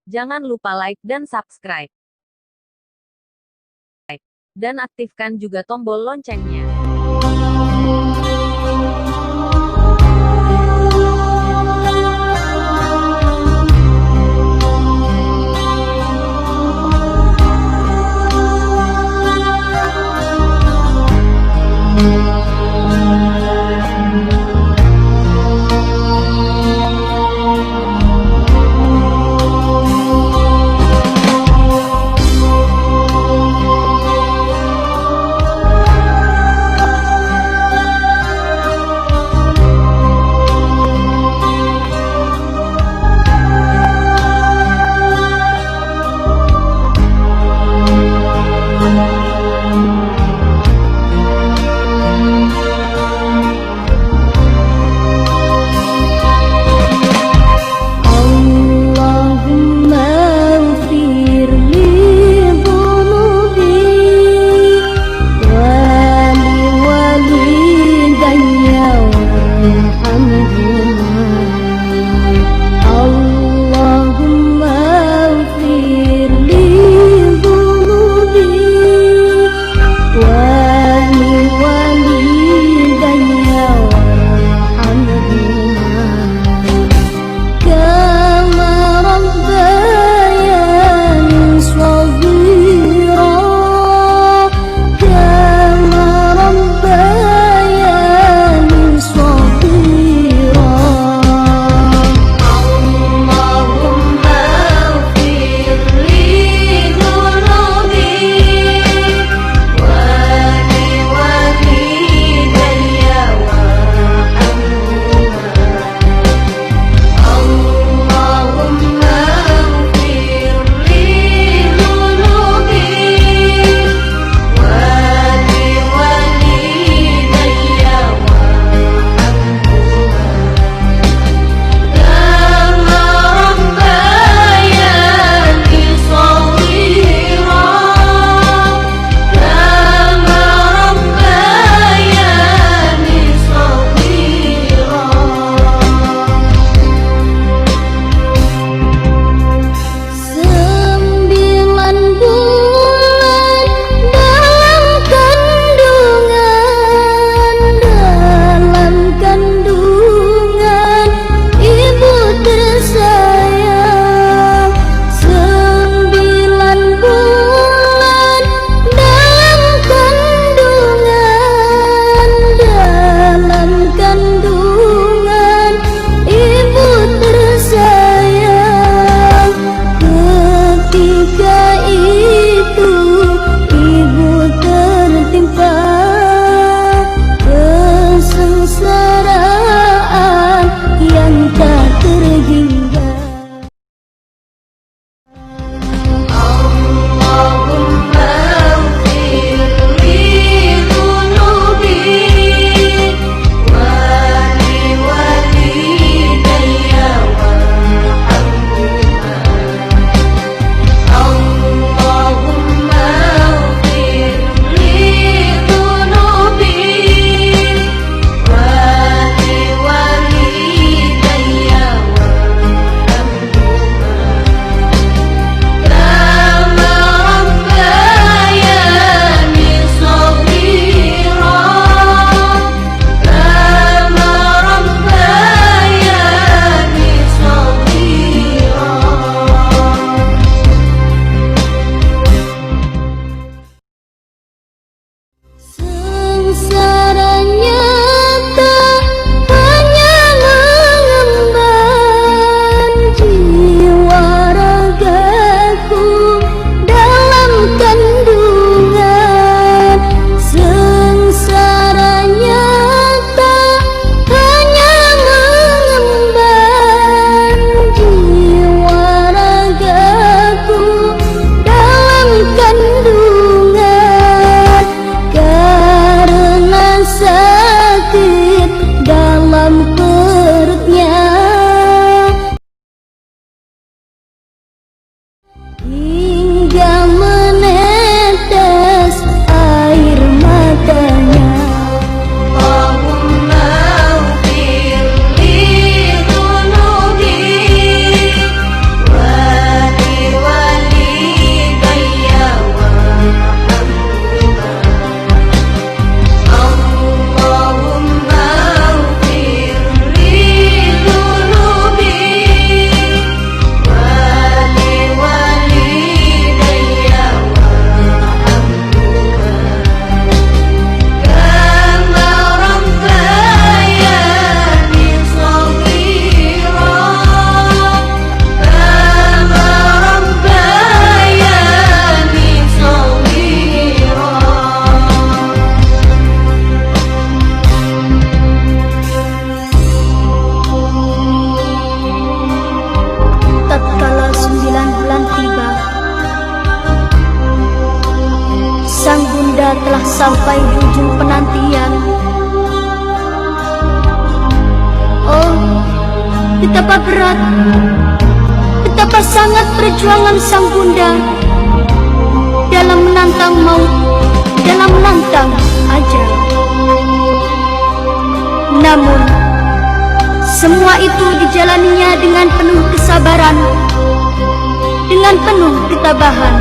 Jangan lupa like dan subscribe. Dan aktifkan juga tombol loncengnya. telah sampai di ujung penantian. Oh, betapa berat, betapa sangat perjuangan sang bunda dalam menantang maut, dalam menantang ajal. Namun, semua itu dijalaninya dengan penuh kesabaran, dengan penuh ketabahan.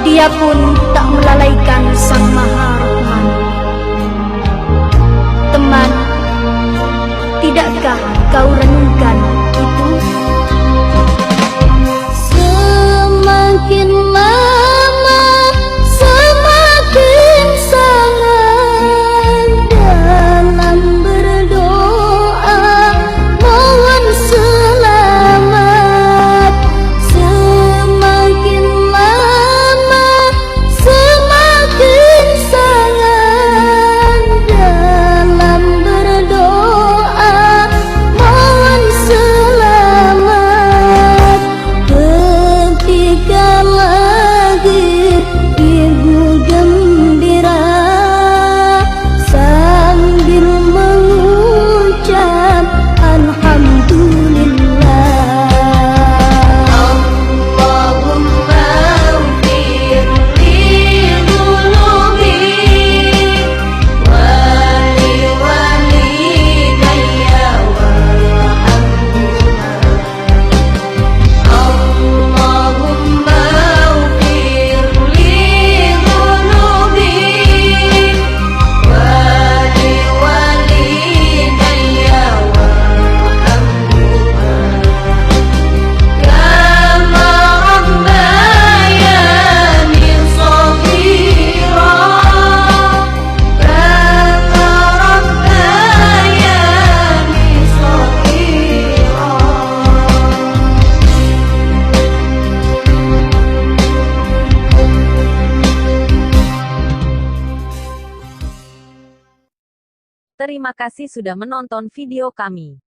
Dia pun tak melalaikan Sang Maha Rahman. Teman, tidakkah kau renungkan itu? Semakin lama, semakin sangat dalam berdoa mohon selamat. Semakin lama, semakin sangat dalam berdoa mohon selamat. Ketika lagi ibu gembira sambil mengucap alhamdulillah. Allahumma ighfir li dhunubi wa li walidayya warhamhuma. Allahumma ighfir li dhunubi wa li walidayya warhamhuma kama rabbayani shaghira, kama rabbayani shaghira. Terima kasih sudah menonton video kami.